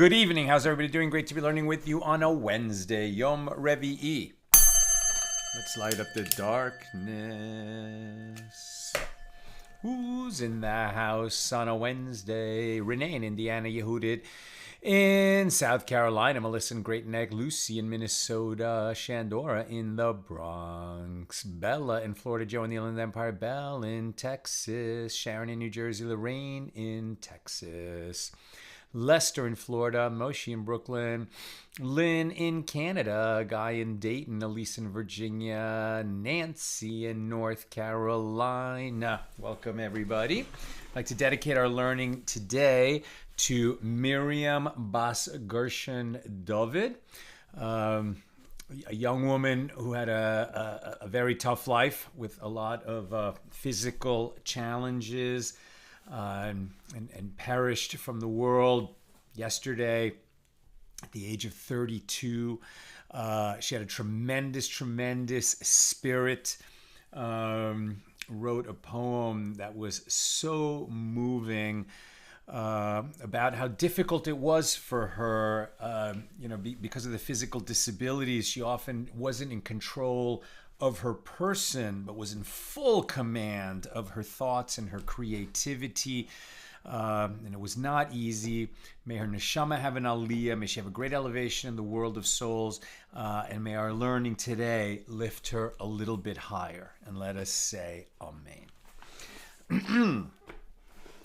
Good evening. How's everybody doing? Great to be learning with you on a Wednesday, Yom Revi'i. Let's light up the darkness. Who's in the house on a Wednesday? Renee in Indiana, Yehudit in South Carolina, Melissa in Great Neck, Lucy in Minnesota, Shandora in the Bronx, Bella in Florida, Joe in the Inland Empire, Belle in Texas, Sharon in New Jersey, Lorraine in Texas, Lester in Florida, Moshe in Brooklyn, Lynn in Canada, Guy in Dayton, Elise in Virginia, Nancy in North Carolina. Welcome, everybody. I'd like to dedicate our learning today to Miriam Bas Gershon David, a young woman who had a very tough life with a lot of physical challenges, and perished from the world yesterday at the age of 32. She had a tremendous spirit. Wrote a poem that was so moving about how difficult it was for her, because of the physical disabilities. She often wasn't in control of her person, but was in full command of her thoughts and her creativity. And it was not easy. May her neshama have an aliyah. May she have a great elevation in the world of souls. And may our learning today lift her a little bit higher. And let us say amen.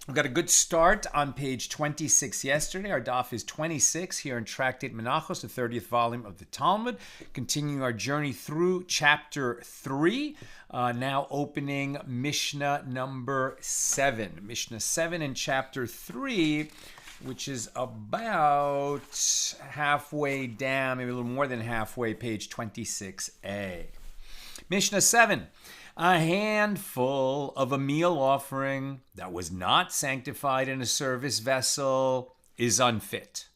We've got a good start on page 26 yesterday. Our daf is 26 here in Tractate Menachot, the 30th volume of the Talmud. Continuing our journey through chapter 3, now opening Mishna number 7. Mishna 7 in chapter 3, which is about halfway down, maybe a little more than halfway, page 26a. Mishna 7. A handful of a meal offering that was not sanctified in a service vessel is unfit,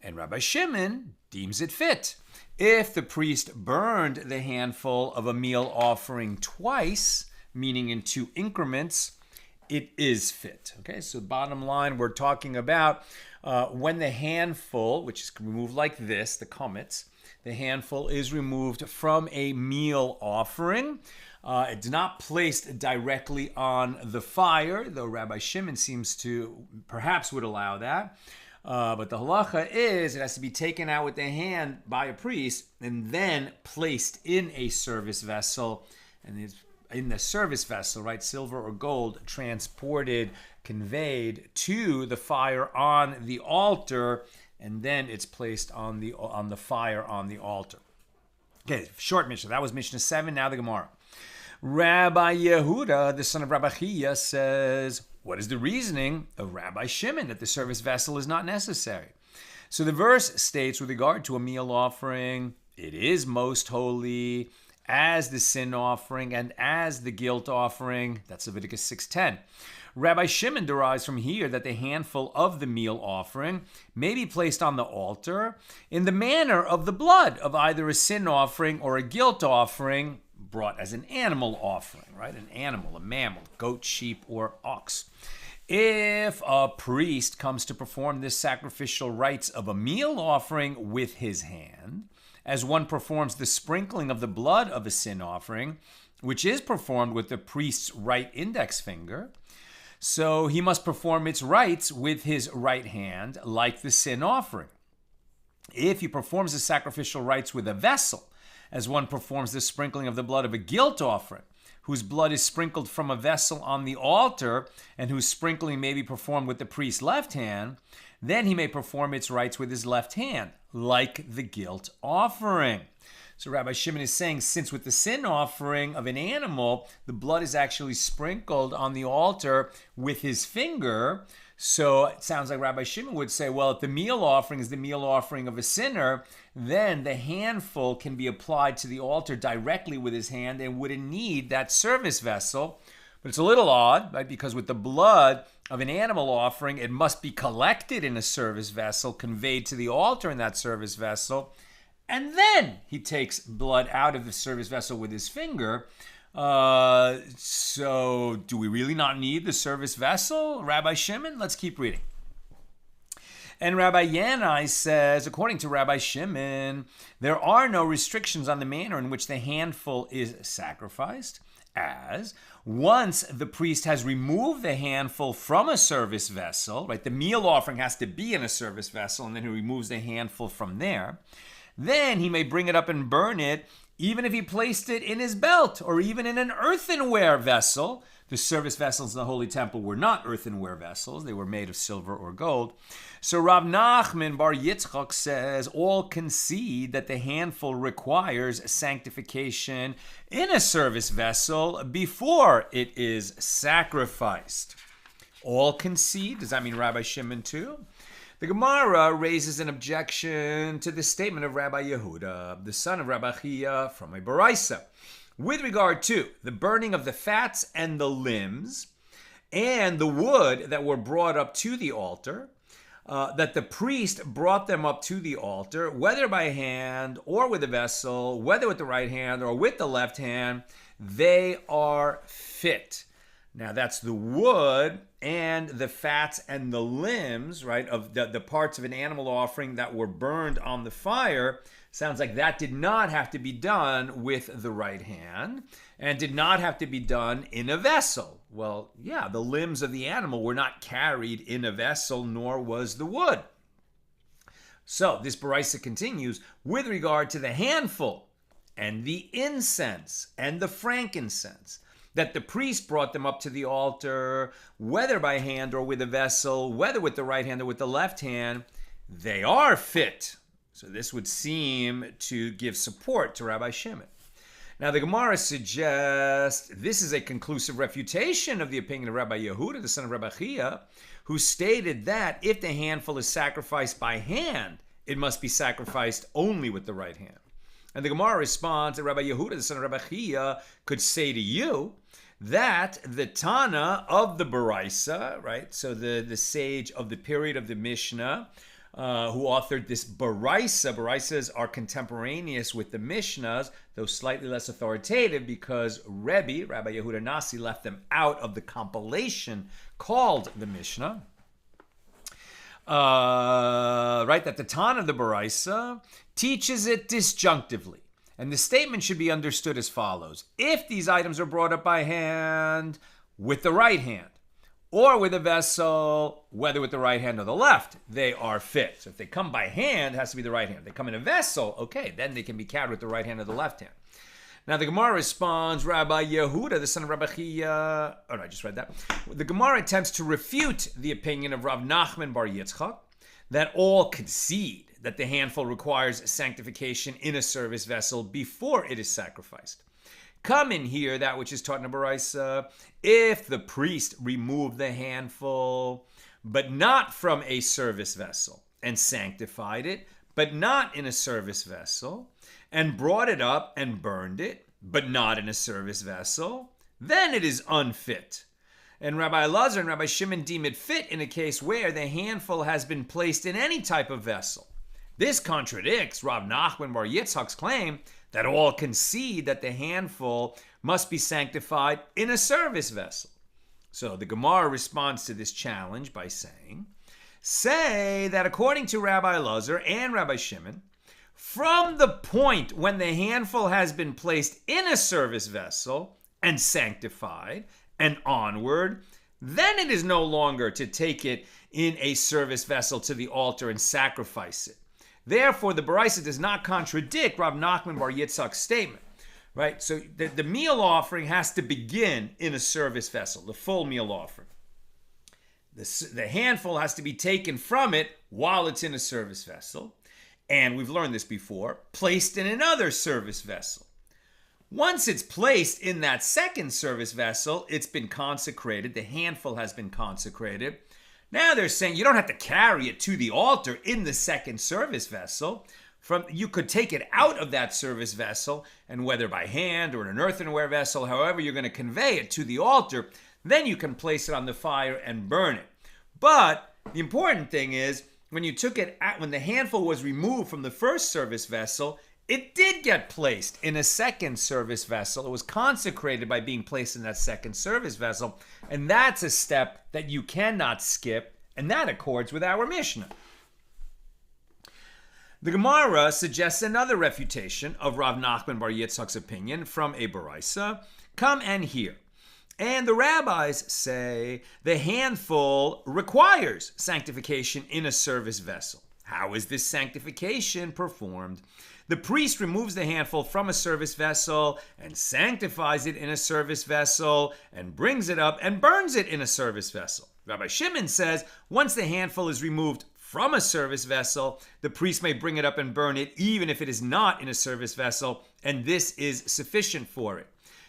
and Rabbi Shimon deems it fit. If the priest burned the handful of a meal offering twice, meaning in 2 increments, it is fit. Okay, so bottom line, we're talking about when the handful, which is removed like this, the chametz, the handful is removed from a meal offering. It's not placed directly on the fire, though Rabbi Shimon seems to perhaps would allow that. But the halacha is it has to be taken out with the hand by a priest and then placed in a service vessel. And it's in the service vessel, right, silver or gold, transported, conveyed to the fire on the altar, and then it's placed on the fire on the altar. Okay, short Mishnah. That was Mishnah 7. Now the Gemara. Rabbi Yehuda, the son of Rabbi Chiya, says, what is the reasoning of Rabbi Shimon that the service vessel is not necessary? So the verse states with regard to a meal offering, it is most holy as the sin offering and as the guilt offering. That's Leviticus 6:10. Rabbi Shimon derives from here that the handful of the meal offering may be placed on the altar in the manner of the blood of either a sin offering or a guilt offering, brought as an animal offering, right? An animal, a mammal, goat, sheep, or ox. If a priest comes to perform this sacrificial rites of a meal offering with his hand, as one performs the sprinkling of the blood of a sin offering, which is performed with the priest's right index finger, so he must perform its rites with his right hand, like the sin offering. If he performs the sacrificial rites with a vessel, as one performs the sprinkling of the blood of a guilt offering, whose blood is sprinkled from a vessel on the altar, and whose sprinkling may be performed with the priest's left hand, then he may perform its rites with his left hand, like the guilt offering. So Rabbi Shimon is saying, since with the sin offering of an animal, the blood is actually sprinkled on the altar with his finger, so it sounds like Rabbi Shimon would say, well, if the meal offering is the meal offering of a sinner, then the handful can be applied to the altar directly with his hand and wouldn't need that service vessel. But it's a little odd, right? Because with the blood of an animal offering, it must be collected in a service vessel, conveyed to the altar in that service vessel, and then he takes blood out of the service vessel with his finger. So do we really not need the service vessel, Rabbi Shimon? Let's keep reading. And Rabbi Yanai says, according to Rabbi Shimon, there are no restrictions on the manner in which the handful is sacrificed, as once the priest has removed the handful from a service vessel, right? The meal offering has to be in a service vessel, and then he removes the handful from there. Then he may bring it up and burn it, even if he placed it in his belt or even in an earthenware vessel. The service vessels in the Holy Temple were not earthenware vessels. They were made of silver or gold. So Rav Nachman bar Yitzchak says all concede that the handful requires sanctification in a service vessel before it is sacrificed. All concede? Does that mean Rabbi Shimon too? The Gemara raises an objection to the statement of Rabbi Yehuda, the son of Rabbi Chia, from a Baraisa, with regard to the burning of the fats and the limbs and the wood that were brought up to the altar, that the priest brought them up to the altar, whether by hand or with a vessel, whether with the right hand or with the left hand, they are fit. Now that's the wood and the fats and the limbs, right, of the parts of an animal offering that were burned on the fire. Sounds like that did not have to be done with the right hand and did not have to be done in a vessel. Well, yeah, the limbs of the animal were not carried in a vessel, nor was the wood. So this Baraisa continues, with regard to the handful and the incense and the frankincense, that the priest brought them up to the altar, whether by hand or with a vessel, whether with the right hand or with the left hand, they are fit. So this would seem to give support to Rabbi Shimon. Now the Gemara suggests this is a conclusive refutation of the opinion of Rabbi Yehuda, the son of Rabbi Chia, who stated that if the handful is sacrificed by hand, it must be sacrificed only with the right hand. And the Gemara responds that Rabbi Yehuda, the son of Rabbi Chia, could say to you that the Tana of the Baraisa, right, so the sage of the period of the Mishna, who authored this Baraisa. Baraisas are contemporaneous with the Mishnas, though slightly less authoritative because Rabbi Yehuda Nasi, left them out of the compilation called the Mishnah. Right, that the Tana of the Baraisa teaches it disjunctively. And the statement should be understood as follows. If these items are brought up by hand with the right hand, or with a vessel, whether with the right hand or the left, they are fit. So if they come by hand, it has to be the right hand. If they come in a vessel, okay, then they can be carried with the right hand or the left hand. Now the Gemara responds, Rabbi Yehuda, the son of Rabbi Chia, oh no, I just read that. The Gemara attempts to refute the opinion of Rav Nachman bar Yitzchak, that all concede that the handful requires sanctification in a service vessel before it is sacrificed. Come in here, that which is taught in the Baraisa, if the priest removed the handful, but not from a service vessel, and sanctified it, but not in a service vessel, and brought it up and burned it, but not in a service vessel, then it is unfit. And Rabbi Elazar and Rabbi Shimon deem it fit in a case where the handful has been placed in any type of vessel. This contradicts Rav Nachman bar Yitzchak's claim that all concede that the handful must be sanctified in a service vessel. So the Gemara responds to this challenge by saying, say that according to Rabbi Elazar and Rabbi Shimon, from the point when the handful has been placed in a service vessel and sanctified and onward, then it is no longer to take it in a service vessel to the altar and sacrifice it. Therefore, the Baraisa does not contradict Rav Nachman bar Yitzchak's statement, right? So the meal offering has to begin in a service vessel, the full meal offering. The handful has to be taken from it while it's in a service vessel, and we've learned this before, placed in another service vessel. Once it's placed in that second service vessel, it's been consecrated, the handful has been consecrated. Now they're saying you don't have to carry it to the altar in the second service vessel. You could take it out of that service vessel, and whether by hand or in an earthenware vessel, however you're going to convey it to the altar, then you can place it on the fire and burn it. But the important thing is, when you took it out, when the handful was removed from the first service vessel, it did get placed in a second service vessel. It was consecrated by being placed in that second service vessel. And that's a step that you cannot skip. And that accords with our Mishnah. The Gemara suggests another refutation of Rav Nachman bar Yitzchak's opinion from a Baraisa. Come and hear. And the rabbis say the handful requires sanctification in a service vessel. How is this sanctification performed? The priest removes the handful from a service vessel and sanctifies it in a service vessel and brings it up and burns it in a service vessel. Rabbi Shimon says once the handful is removed from a service vessel, the priest may bring it up and burn it even if it is not in a service vessel, and this is sufficient for it.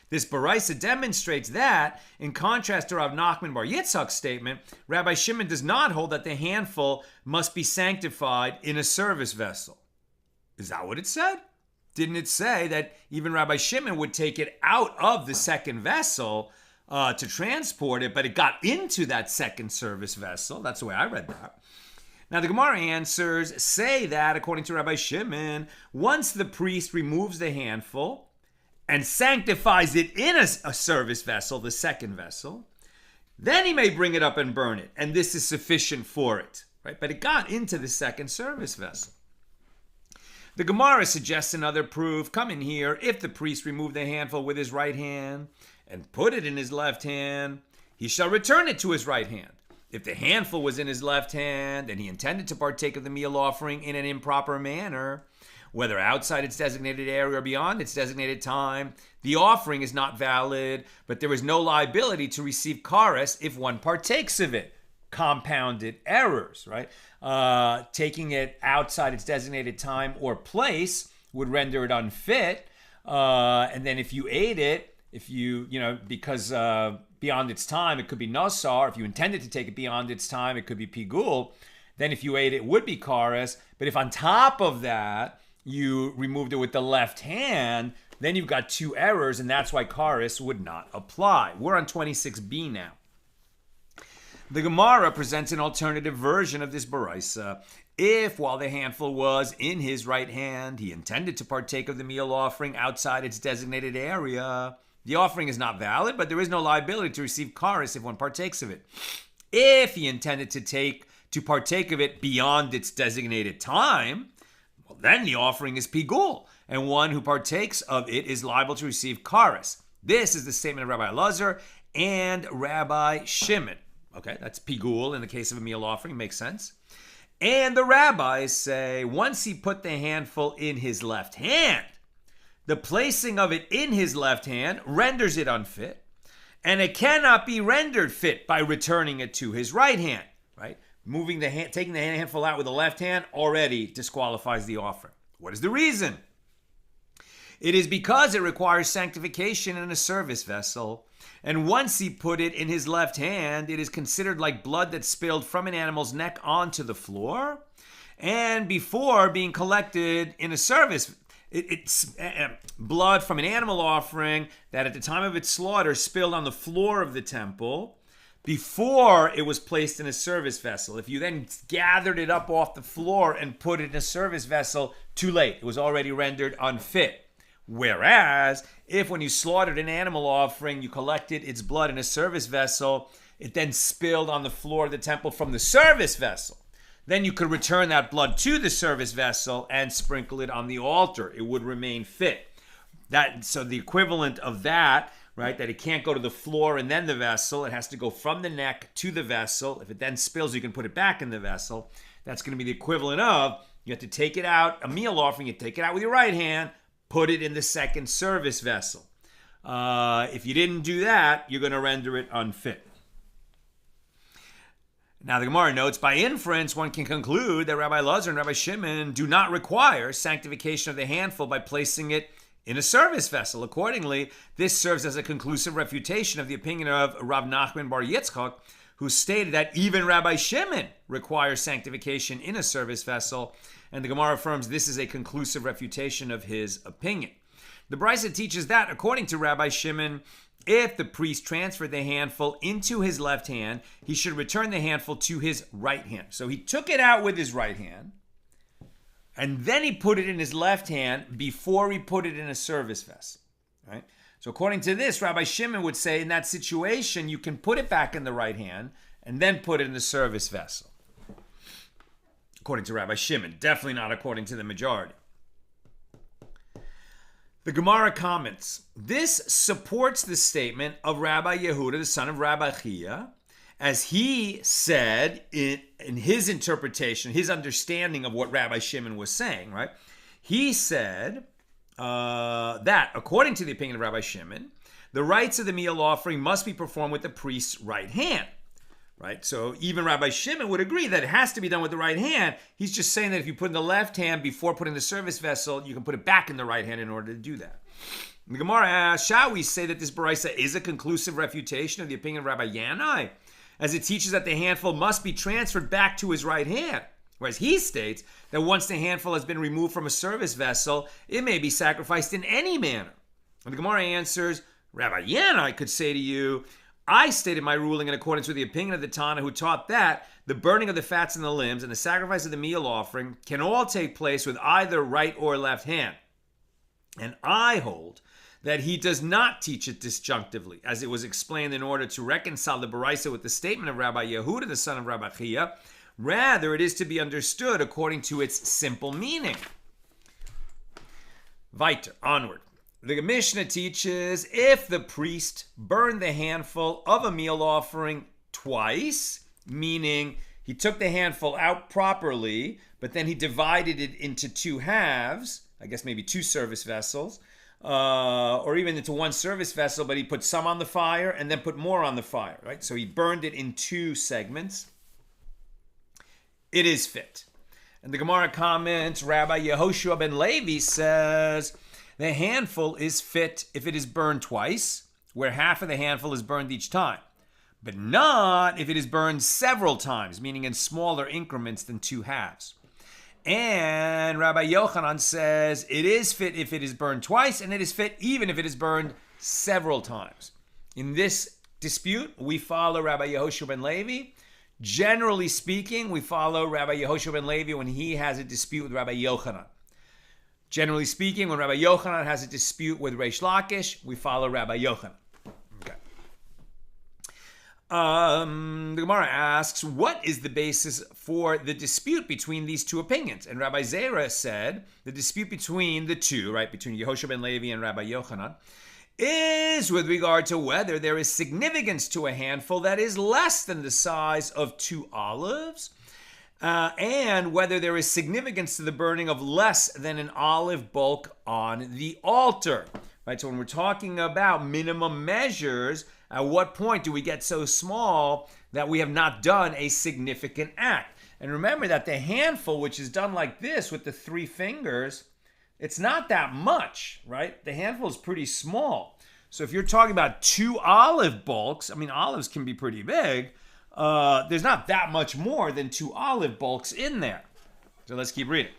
This Baraisa demonstrates that, in contrast to Rav Nachman bar Yitzchak's statement, Rabbi Shimon does not hold that the handful must be sanctified in a service vessel. Is that what it said? Didn't it say that even Rabbi Shimon would take it out of the second vessel to transport it, but it got into that second service vessel? That's the way I read that. Now the Gemara answers say that, according to Rabbi Shimon, once the priest removes the handful and sanctifies it in a service vessel, the second vessel, then he may bring it up and burn it, and this is sufficient for it, right? But it got into the second service vessel. The Gemara suggests another proof. Come in here. If the priest removed the handful with his right hand and put it in his left hand, he shall return it to his right hand. If the handful was in his left hand and he intended to partake of the meal offering in an improper manner, whether outside its designated area or beyond its designated time, the offering is not valid, but there is no liability to receive kares if one partakes of it. Compounded errors, right? Taking it outside its designated time or place would render it unfit. And then if you ate it, because beyond its time, it could be nasar. If you intended to take it beyond its time, it could be pigul. Then if you ate it, would be kares. But if on top of that, you removed it with the left hand, then you've got two errors, and that's why kares would not apply. We're on 26b now. The Gemara presents an alternative version of this Baraisa. If, while the handful was in his right hand, he intended to partake of the meal offering outside its designated area, the offering is not valid, but there is no liability to receive kares if one partakes of it. If he intended to partake of it beyond its designated time, well, then the offering is pigul, and one who partakes of it is liable to receive kares. This is the statement of Rabbi Elazar and Rabbi Shimon. Okay, that's pigul in the case of a meal offering, makes sense. And the rabbis say once he put the handful in his left hand, the placing of it in his left hand renders it unfit, and it cannot be rendered fit by returning it to his right hand, right? Taking the handful out with the left hand already disqualifies the offering. What is the reason? It is because it requires sanctification in a service vessel, and once he put it in his left hand, it is considered like blood that spilled from an animal's neck onto the floor, and before being collected in a service, it's blood from an animal offering that at the time of its slaughter spilled on the floor of the temple before it was placed in a service vessel. If you then gathered it up off the floor and put it in a service vessel, too late. It was already rendered unfit. Whereas, if when you slaughtered an animal offering, you collected its blood in a service vessel, it then spilled on the floor of the temple from the service vessel, then you could return that blood to the service vessel and sprinkle it on the altar. It would remain fit. So the equivalent of that, right, that it can't go to the floor and then the vessel. It has to go from the neck to the vessel. If it then spills, you can put it back in the vessel. That's going to be the equivalent of, you have to take it out, a meal offering, you take it out with your right hand, put it in the second service vessel. If you didn't do that, you're going to render it unfit. Now the Gemara notes, by inference, one can conclude that Rabbi Elazar and Rabbi Shimon do not require sanctification of the handful by placing it in a service vessel. Accordingly, this serves as a conclusive refutation of the opinion of Rav Nachman bar Yitzchak, who stated that even Rabbi Shimon requires sanctification in a service vessel, and the Gemara affirms this is a conclusive refutation of his opinion. The Brisa teaches that, according to Rabbi Shimon, if the priest transferred the handful into his left hand, he should return the handful to his right hand. So he took it out with his right hand, and then he put it in his left hand before he put it in a service vessel, right? So according to this, Rabbi Shimon would say in that situation, you can put it back in the right hand and then put it in the service vessel. according to Rabbi Shimon. Definitely not according to the majority. The Gemara comments, this supports the statement of Rabbi Yehuda, the son of Rabbi Chia, as he said in his interpretation, his understanding of what Rabbi Shimon was saying, right? He said that, according to the opinion of Rabbi Shimon, the rites of the meal offering must be performed with the priest's right hand, right? So even Rabbi Shimon would agree that it has to be done with the right hand. He's just saying that if you put in the left hand before putting the service vessel, you can put it back in the right hand in order to do that. The Gemara asks, shall we say that this Baraisa is a conclusive refutation of the opinion of Rabbi Yanai, as it teaches that the handful must be transferred back to his right hand? Whereas he states that once the handful has been removed from a service vessel, it may be sacrificed in any manner. And the Gemara answers, Rabbi Yanai could say to you, I stated my ruling in accordance with the opinion of the Tana who taught that the burning of the fats in the limbs and the sacrifice of the meal offering can all take place with either right or left hand. And I hold that he does not teach it disjunctively, as it was explained in order to reconcile the Baraisa with the statement of Rabbi Yehuda, the son of Rabbi Chia. Rather, it is to be understood according to its simple meaning. Weiter, onward. The Mishna teaches if the priest burned the handful of a meal offering twice, meaning he took the handful out properly, but then he divided it into two halves, I guess maybe two service vessels, or even into one service vessel, but he put some on the fire and then put more on the fire, right? So he burned it in two segments. It is fit. And the Gemara comments, Rabbi Yehoshua ben Levi says, the handful is fit if it is burned twice, where half of the handful is burned each time, but not if it is burned several times, meaning in smaller increments than two halves. And Rabbi Yochanan says it is fit if it is burned twice, and it is fit even if it is burned several times. In this dispute, we follow Rabbi Yehoshua ben Levi. Generally speaking, we follow Rabbi Yehoshua ben Levi when he has a dispute with Rabbi Yochanan. Generally speaking, when Rabbi Yochanan has a dispute with Reish Lakish, we follow Rabbi Yochanan. Okay. The Gemara asks, what is the basis for the dispute between these two opinions? And Rabbi Zera said, the dispute between the two, right, between Yehoshua ben Levi and Rabbi Yochanan, is with regard to whether there is significance to a handful that is less than the size of 2 olives, and whether there is significance to the burning of less than an olive bulk on the altar. Right? So when we're talking about minimum measures, at what point do we get so small that we have not done a significant act? And remember that the handful, which is done like this with the 3 fingers, it's not that much, right? The handful is pretty small. So if you're talking about 2 olive bulks, I mean, olives can be pretty big. There's not that much more than 2 olive bulks in there. So let's keep reading.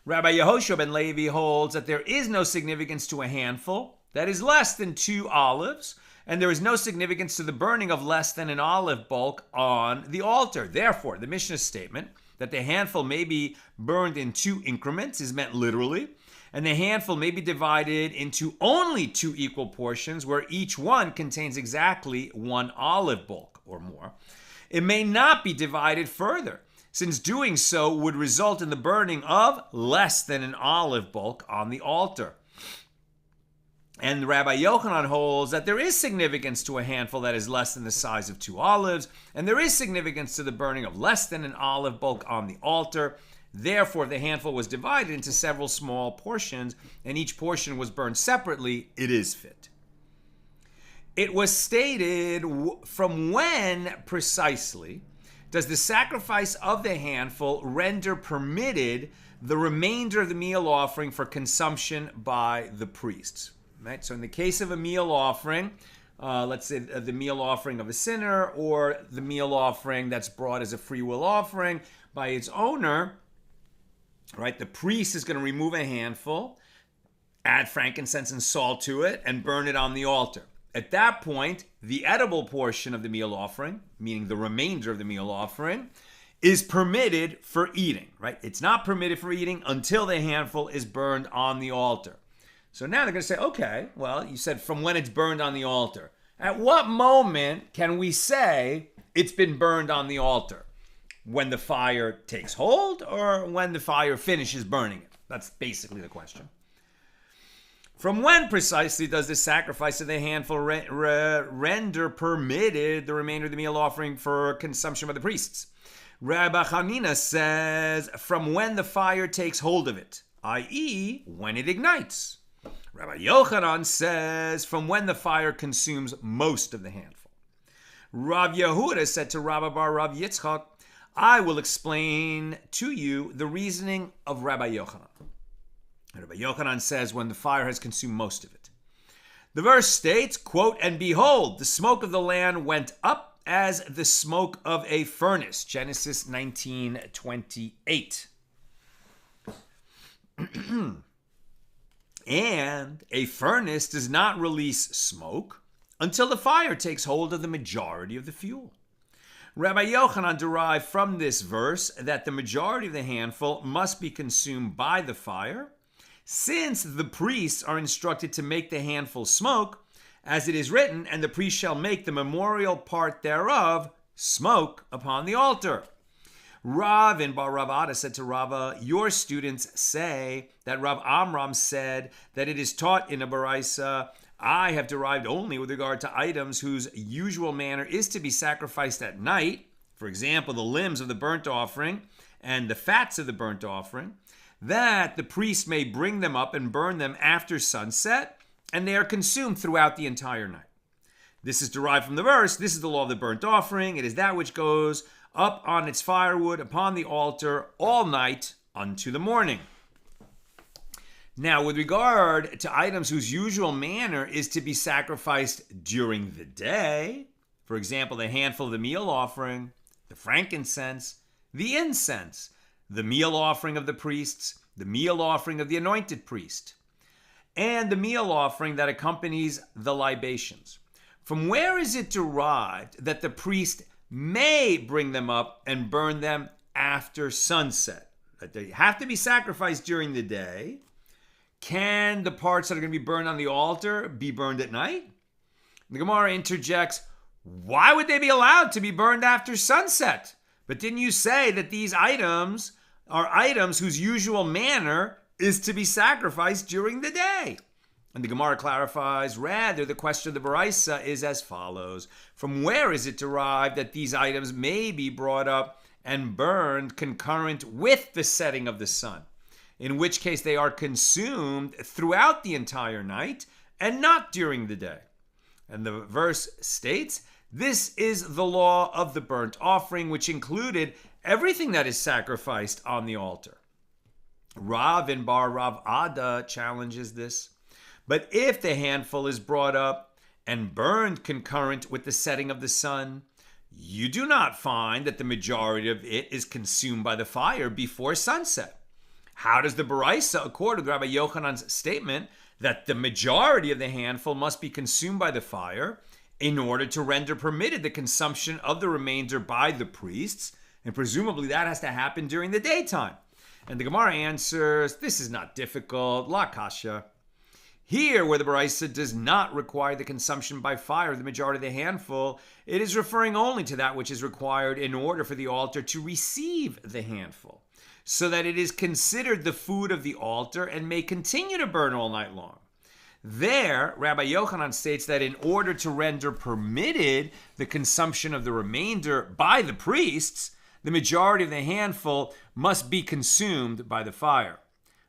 Rabbi Yehoshua ben Levi holds that there is no significance to a handful that is less than 2 olives, and there is no significance to the burning of less than an olive bulk on the altar. Therefore, the Mishna's statement that the handful may be burned in 2 increments is meant literally, and the handful may be divided into only 2 equal portions where each one contains exactly 1 olive bulk or more. It may not be divided further, since doing so would result in the burning of less than an olive bulk on the altar. And Rabbi Yochanan holds that there is significance to a handful that is less than the size of 2 olives, and there is significance to the burning of less than an olive bulk on the altar. Therefore, if the handful was divided into several small portions, and each portion was burned separately, it is fit. It was stated, from when precisely does the sacrifice of the handful render permitted the remainder of the meal offering for consumption by the priests? Right? So in the case of a meal offering, let's say the meal offering of a sinner or the meal offering that's brought as a free will offering by its owner, right? The priest is going to remove a handful, add frankincense and salt to it, and burn it on the altar. At that point, the edible portion of the meal offering, meaning the remainder of the meal offering, is permitted for eating, right? It's not permitted for eating until the handful is burned on the altar. So now they're going to say, okay, well, you said from when it's burned on the altar. At what moment can we say it's been burned on the altar? When the fire takes hold or when the fire finishes burning it? That's basically the question. From when precisely does the sacrifice of the handful render permitted the remainder of the meal offering for consumption by the priests? Rabbi Hanina says, from when the fire takes hold of it, i.e., when it ignites. Rabbi Yochanan says, from when the fire consumes most of the handful. Rav Yehuda said to Rabbi Bar Rav Yitzchak, I will explain to you the reasoning of Rabbi Yochanan. Rabbi Yochanan says, when the fire has consumed most of it. The verse states, quote, and behold, the smoke of the land went up as the smoke of a furnace. Genesis 19:28. And a furnace does not release smoke until the fire takes hold of the majority of the fuel. Rabbi Yochanan derived from this verse that the majority of the handful must be consumed by the fire, since the priests are instructed to make the handful smoke, as it is written, and the priest shall make the memorial part thereof smoke upon the altar. Rav and Bar Rav Ada said to Rava, your students say that Rav Amram said that it is taught in a baraisa. I have derived only with regard to items whose usual manner is to be sacrificed at night, for example, the limbs of the burnt offering and the fats of the burnt offering, that the priest may bring them up and burn them after sunset, and they are consumed throughout the entire night. This is derived from the verse, this is the law of the burnt offering. It is that which goes up on its firewood upon the altar all night unto the morning. Now, with regard to items whose usual manner is to be sacrificed during the day, for example, the handful of the meal offering, the frankincense, the incense, the meal offering of the priests, the meal offering of the anointed priest, and the meal offering that accompanies the libations. From where is it derived that the priest may bring them up and burn them after sunset? That they have to be sacrificed during the day. Can the parts that are going to be burned on the altar be burned at night? The Gemara interjects, why would they be allowed to be burned after sunset? But didn't you say that these items are items whose usual manner is to be sacrificed during the day? And the Gemara clarifies, rather, the question of the Baraisa is as follows. From where is it derived that these items may be brought up and burned concurrent with the setting of the sun? In which case they are consumed throughout the entire night and not during the day. And the verse states, this is the law of the burnt offering, which included everything that is sacrificed on the altar. Rav and Bar Rav Ada challenges this. But if the handful is brought up and burned concurrent with the setting of the sun, you do not find that the majority of it is consumed by the fire before sunset. How does the Baraisa accord with Rabbi Yochanan's statement that the majority of the handful must be consumed by the fire in order to render permitted the consumption of the remainder by the priests? And presumably that has to happen during the daytime. And the Gemara answers, this is not difficult, la kasha. Here, where the Baraisa does not require the consumption by fire of the majority of the handful, it is referring only to that which is required in order for the altar to receive the handful, so that it is considered the food of the altar and may continue to burn all night long. There, Rabbi Yochanan states that in order to render permitted the consumption of the remainder by the priests, the majority of the handful must be consumed by the fire.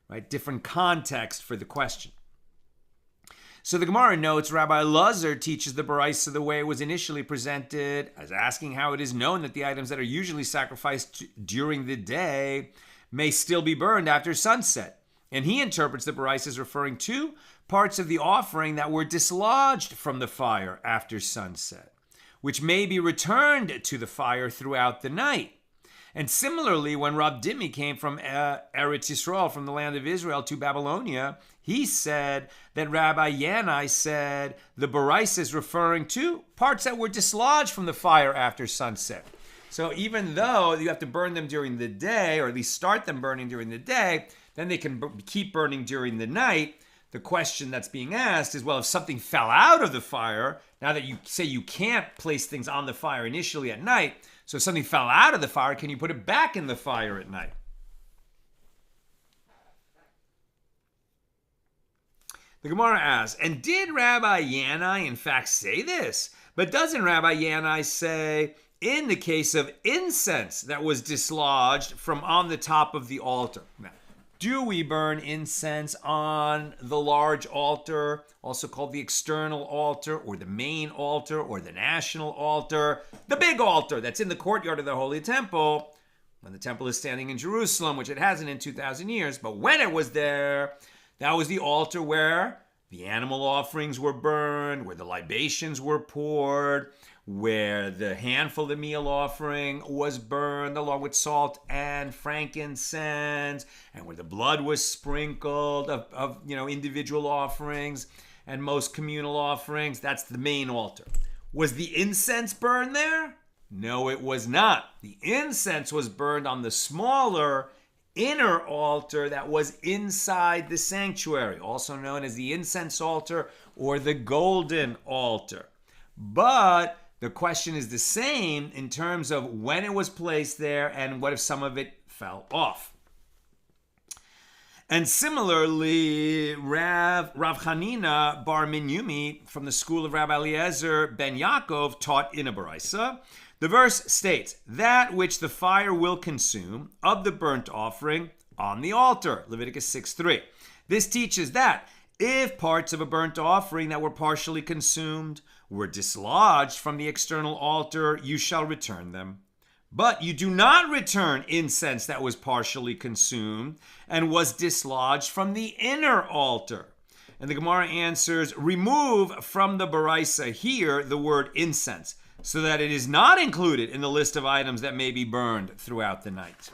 Right? Different context for the question. So the Gemara notes Rabbi Elazar teaches the Baraisa the way it was initially presented, as asking how it is known that the items that are usually sacrificed during the day may still be burned after sunset. And he interprets the Baraisa as referring to parts of the offering that were dislodged from the fire after sunset, which may be returned to the fire throughout the night. And similarly, when Rab Dimi came from Eretz Yisrael, from the land of Israel, to Babylonia, he said that Rabbi Yanai said the Baraisa is referring to parts that were dislodged from the fire after sunset. So even though you have to burn them during the day, or at least start them burning during the day, then they can keep burning during the night. The question that's being asked is, well, if something fell out of the fire, Now that you say you can't place things on the fire initially at night, so if something fell out of the fire, can you put it back in the fire at night? The Gemara asks, and did Rabbi Yanai in fact say this? But doesn't Rabbi Yanai say, in the case of incense that was dislodged from on the top of the altar? Now, do we burn incense on the large altar, also called the external altar, or the main altar, or the national altar, the big altar that's in the courtyard of the Holy Temple, when the temple is standing in Jerusalem, which it hasn't in 2,000 years, but when it was there, that was the altar where the animal offerings were burned, where the libations were poured, where the handful of meal offering was burned along with salt and frankincense, and where the blood was sprinkled of individual offerings and most communal offerings. That's the main altar. Was the incense burned there? No, it was not. The incense was burned on the smaller inner altar that was inside the sanctuary, also known as the incense altar or the golden altar. But the question is the same in terms of when it was placed there and what if some of it fell off. And similarly, Rav Chanina bar Minyumi from the school of Rabbi Eliezer ben Yaakov taught in a Baraisa. The verse states, that which the fire will consume of the burnt offering on the altar, Leviticus 6:3. This teaches that if parts of a burnt offering that were partially consumed were dislodged from the external altar, you shall return them. But you do not return incense that was partially consumed and was dislodged from the inner altar. And the Gemara answers, remove from the Baraisa here the word incense, so that it is not included in the list of items that may be burned throughout the night.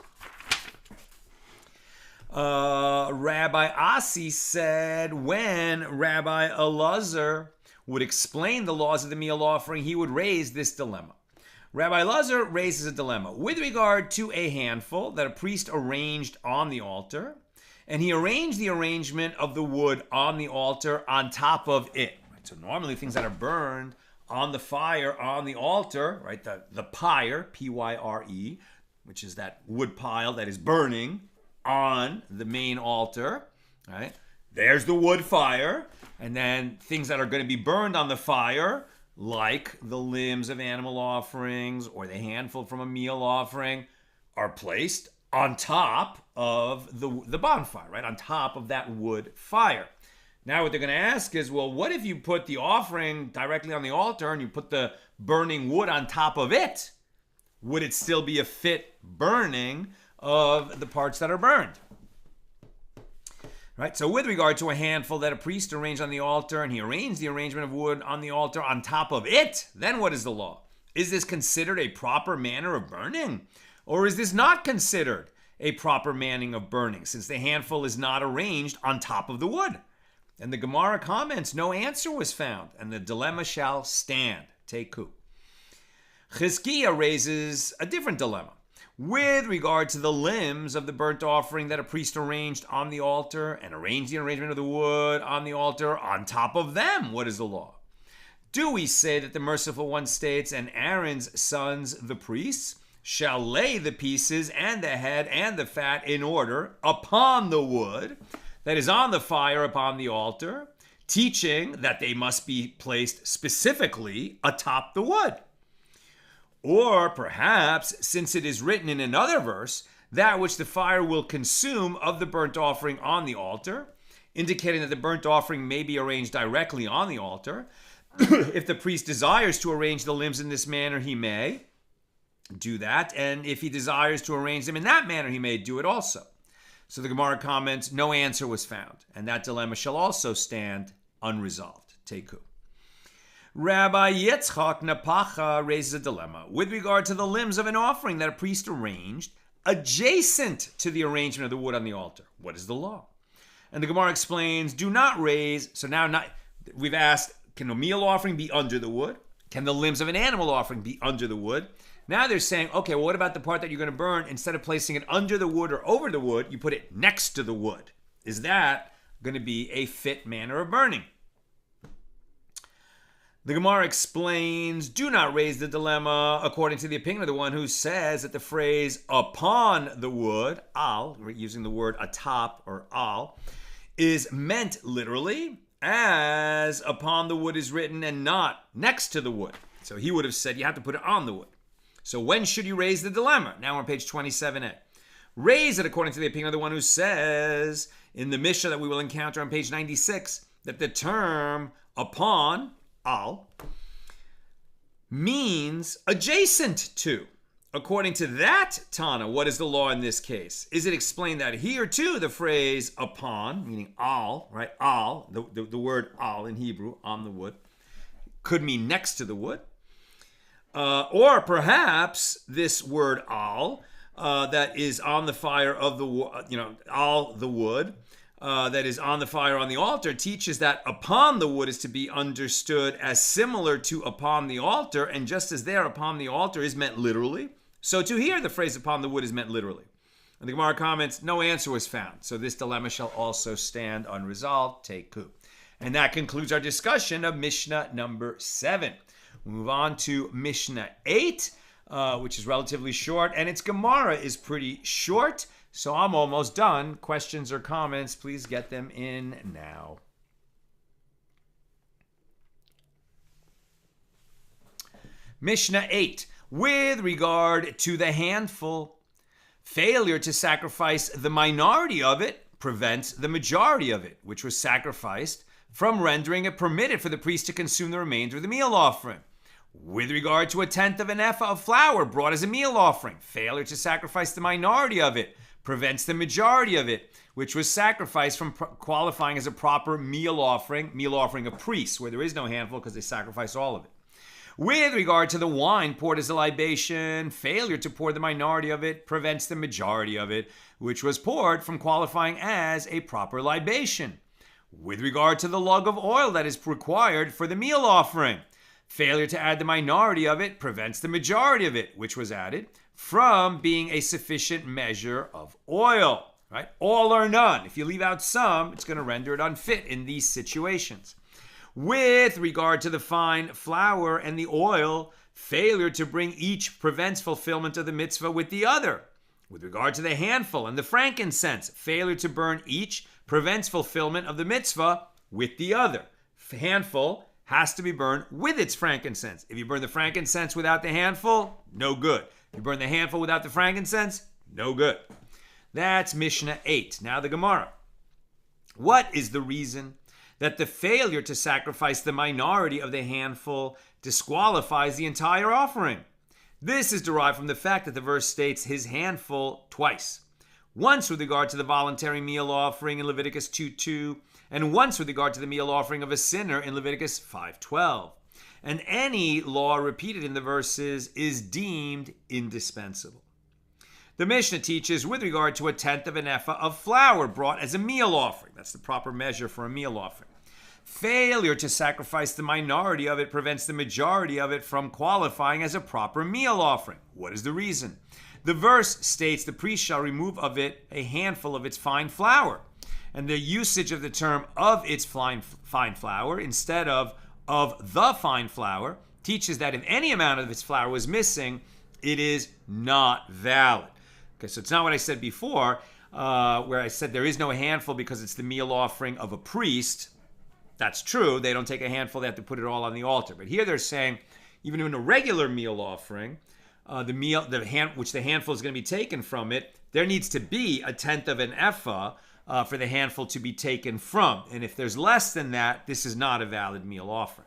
Rabbi Asi said when Rabbi Elazar would explain the laws of the meal offering, he would raise this dilemma. Rabbi Elazar raises a dilemma with regard to a handful that a priest arranged on the altar, and he arranged the arrangement of the wood on the altar on top of it. So normally things that are burned on the fire on the altar, right? The pyre, P-Y-R-E, which is that wood pile that is burning on the main altar, right? There's the wood fire, and then things that are going to be burned on the fire, like the limbs of animal offerings or the handful from a meal offering, are placed on top of the bonfire, right? On top of that wood fire. Now what they're going to ask is, well, what if you put the offering directly on the altar and you put the burning wood on top of it? Would it still be a fit burning of the parts that are burned? Right? So with regard to a handful that a priest arranged on the altar, and he arranged the arrangement of wood on the altar on top of it, then what is the law? Is this considered a proper manner of burning? Or is this not considered a proper manner of burning, since the handful is not arranged on top of the wood? And the Gemara comments, no answer was found, and the dilemma shall stand. Teku. Chizkiah raises a different dilemma. With regard to the limbs of the burnt offering that a priest arranged on the altar and arranged the arrangement of the wood on the altar on top of them, what is the law? Do we say that the Merciful One states, and Aaron's sons, the priests, shall lay the pieces and the head and the fat in order upon the wood that is on the fire upon the altar, teaching that they must be placed specifically atop the wood? Or perhaps, since it is written in another verse, that which the fire will consume of the burnt offering on the altar, indicating that the burnt offering may be arranged directly on the altar. If the priest desires to arrange the limbs in this manner, he may do that. And if he desires to arrange them in that manner, he may do it also. So the Gemara comments, no answer was found, and that dilemma shall also stand unresolved. Teku. Rabbi Yitzchak Napacha raises a dilemma with regard to the limbs of an offering that a priest arranged adjacent to the arrangement of the wood on the altar. What is the law? And the Gemara explains, do not raise. So now we've asked, can a meal offering be under the wood? Can the limbs of an animal offering be under the wood? Now they're saying, okay, well, what about the part that you're going to burn? Instead of placing it under the wood or over the wood, you put it next to the wood. Is that going to be a fit manner of burning? The Gemara explains, do not raise the dilemma according to the opinion of the one who says that the phrase upon the wood, al, using the word atop or al, is meant literally as upon the wood is written and not next to the wood. So he would have said you have to put it on the wood. So when should you raise the dilemma? Now we're on page 27a. Raise it according to the opinion of the one who says in the Mishna that we will encounter on page 96 that the term upon, al, means adjacent to. According to that Tana, what is the law in this case? Is it explained that here too the phrase upon, meaning al, right? Al, the word al in Hebrew, on the wood, could mean next to the wood. Or perhaps this word al, that is on the fire of the, al, the wood, that is on the fire on the altar, teaches that upon the wood is to be understood as similar to upon the altar, and just as there upon the altar is meant literally, so to here the phrase upon the wood is meant literally. And the Gemara comments, no answer was found, so this dilemma shall also stand unresolved. Take coup. And that concludes our discussion of Mishnah number 7. We move on to Mishnah 8, which is relatively short, and its Gemara is pretty short. So I'm almost done. Questions or comments, please get them in now. Mishnah 8. With regard to the handful, failure to sacrifice the minority of it prevents the majority of it, which was sacrificed, from rendering it permitted for the priest to consume the remainder of the meal offering. With regard to a tenth of an ephah of flour brought as a meal offering, failure to sacrifice the minority of it prevents the majority of it, which was sacrificed, from qualifying as a proper meal offering of priests, where there is no handful because they sacrifice all of it. With regard to the wine poured as a libation, failure to pour the minority of it prevents the majority of it, which was poured, from qualifying as a proper libation. With regard to the lug of oil that is required for the meal offering, failure to add the minority of it prevents the majority of it, which was added, from being a sufficient measure of oil, right? All or none. If you leave out some, it's going to render it unfit in these situations. With regard to the fine flour and the oil, failure to bring each prevents fulfillment of the mitzvah with the other. With regard to the handful and the frankincense, failure to burn each prevents fulfillment of the mitzvah with the other. Handful has to be burned with its frankincense. If you burn the frankincense without the handful, no good. If you burn the handful without the frankincense, no good. That's Mishnah 8. Now the Gemara. What is the reason that the failure to sacrifice the minority of the handful disqualifies the entire offering? This is derived from the fact that the verse states his handful twice. Once with regard to the voluntary meal offering in Leviticus 2:2, and once with regard to the meal offering of a sinner in Leviticus 5:12. And any law repeated in the verses is deemed indispensable. The Mishnah teaches with regard to a tenth of an ephah of flour brought as a meal offering. That's the proper measure for a meal offering. Failure to sacrifice the minority of it prevents the majority of it from qualifying as a proper meal offering. What is the reason? The verse states the priest shall remove of it a handful of its fine flour. And the usage of the term of its fine flour instead of the fine flour teaches that if any amount of its flour was missing, it is not valid. Okay, so it's not what I said before, where I said there is no handful because it's the meal offering of a priest. That's true. They don't take a handful. They have to put it all on the altar. But here they're saying, even in a regular meal offering, which the handful is going to be taken from it, there needs to be a tenth of an ephah for the handful to be taken from. And if there's less than that, this is not a valid meal offering.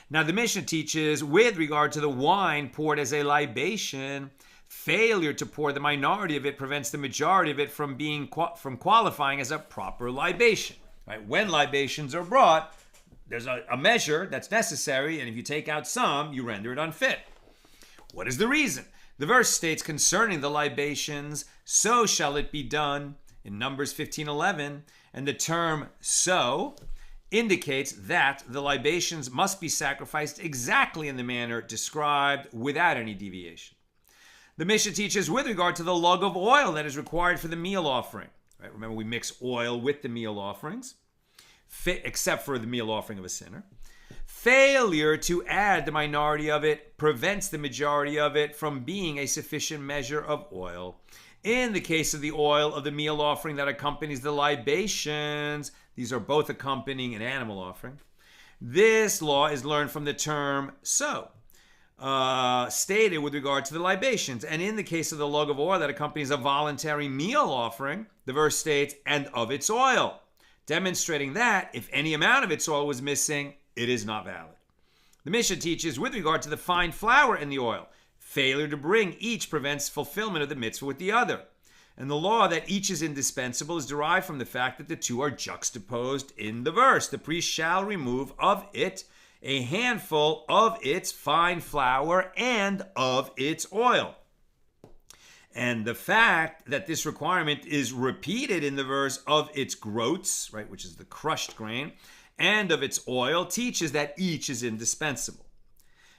Now the Mishnah teaches, with regard to the wine poured as a libation, failure to pour the minority of it prevents the majority of it from qualifying as a proper libation. Right? When libations are brought, there's a measure that's necessary, and if you take out some, you render it unfit. What is the reason? The verse states concerning the libations, so shall it be done, in Numbers 15:11, and the term so indicates that the libations must be sacrificed exactly in the manner described without any deviation. The Mishnah teaches with regard to the lug of oil that is required for the meal offering. Right? Remember, we mix oil with the meal offerings, except for the meal offering of a sinner. Failure to add the minority of it prevents the majority of it from being a sufficient measure of oil. In the case of the oil of the meal offering that accompanies the libations, these are both accompanying an animal offering. This law is learned from the term so, stated with regard to the libations. And in the case of the log of oil that accompanies a voluntary meal offering, the verse states, and of its oil, demonstrating that if any amount of its oil was missing, it is not valid. The Mishnah teaches with regard to the fine flour in the oil, failure to bring each prevents fulfillment of the mitzvah with the other. And the law that each is indispensable is derived from the fact that the two are juxtaposed in the verse. The priest shall remove of it a handful of its fine flour and of its oil. And the fact that this requirement is repeated in the verse of its groats, right, which is the crushed grain, and of its oil teaches that each is indispensable.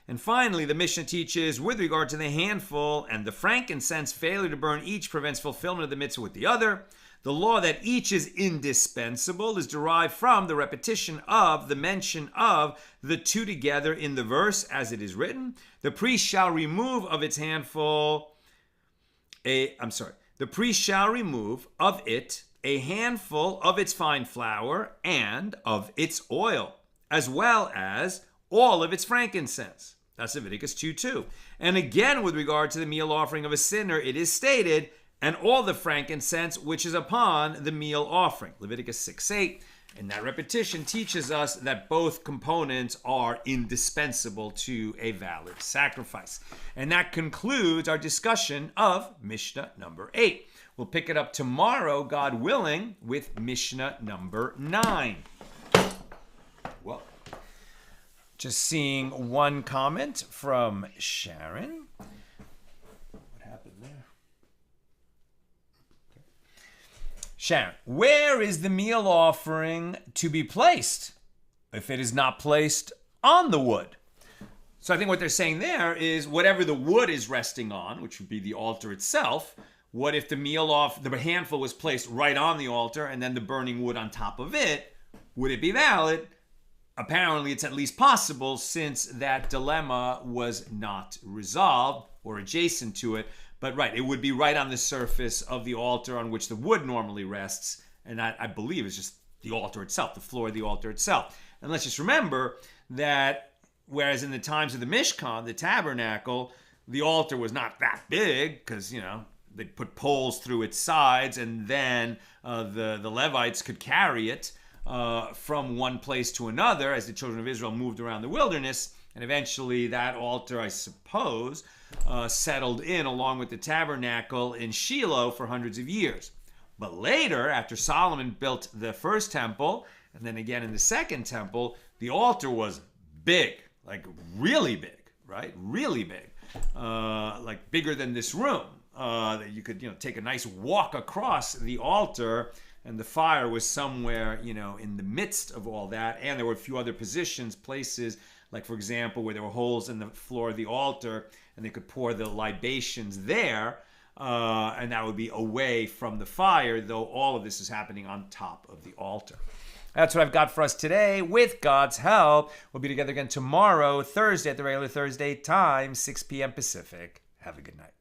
And finally, the Mishnah teaches with regard to the handful and the frankincense, failure to burn each prevents fulfillment of the mitzvah with the other. The law that each is indispensable is derived from the repetition of the mention of the two together in the verse as it is written. The priest shall remove of its handful the priest shall remove of it a handful of its fine flour and of its oil, as well as all of its frankincense. That's Leviticus 2:2. And again, with regard to the meal offering of a sinner, it is stated, and all the frankincense which is upon the meal offering. Leviticus 6:8. And that repetition teaches us that both components are indispensable to a valid sacrifice. And that concludes our discussion of Mishnah number 8. We'll pick it up tomorrow, God willing, with Mishnah number 9. Well, just seeing one comment from Sharon. What happened there? Okay. Sharon, where is the meal offering to be placed if it is not placed on the wood? So I think what they're saying there is whatever the wood is resting on, which would be the altar itself, what if the handful was placed right on the altar and then the burning wood on top of it? Would it be valid? Apparently, it's at least possible since that dilemma was not resolved or adjacent to it. But right, it would be right on the surface of the altar on which the wood normally rests. And that, I believe, is just the altar itself, the floor of the altar itself. And let's just remember that whereas in the times of the Mishkan, the tabernacle, the altar was not that big because, they put poles through its sides, and then the Levites could carry it from one place to another as the children of Israel moved around the wilderness. And eventually that altar, I suppose, settled in along with the tabernacle in Shiloh for hundreds of years. But later, after Solomon built the first temple, and then again in the second temple, the altar was big, like really big, right? Really big, like bigger than this room. That you could, take a nice walk across the altar, and the fire was somewhere, in the midst of all that. And there were a few other places, like for example, where there were holes in the floor of the altar, and they could pour the libations there, and that would be away from the fire, though all of this is happening on top of the altar. That's what I've got for us today. With God's help, we'll be together again tomorrow, Thursday, at the regular Thursday time, 6 p.m. Pacific. Have a good night.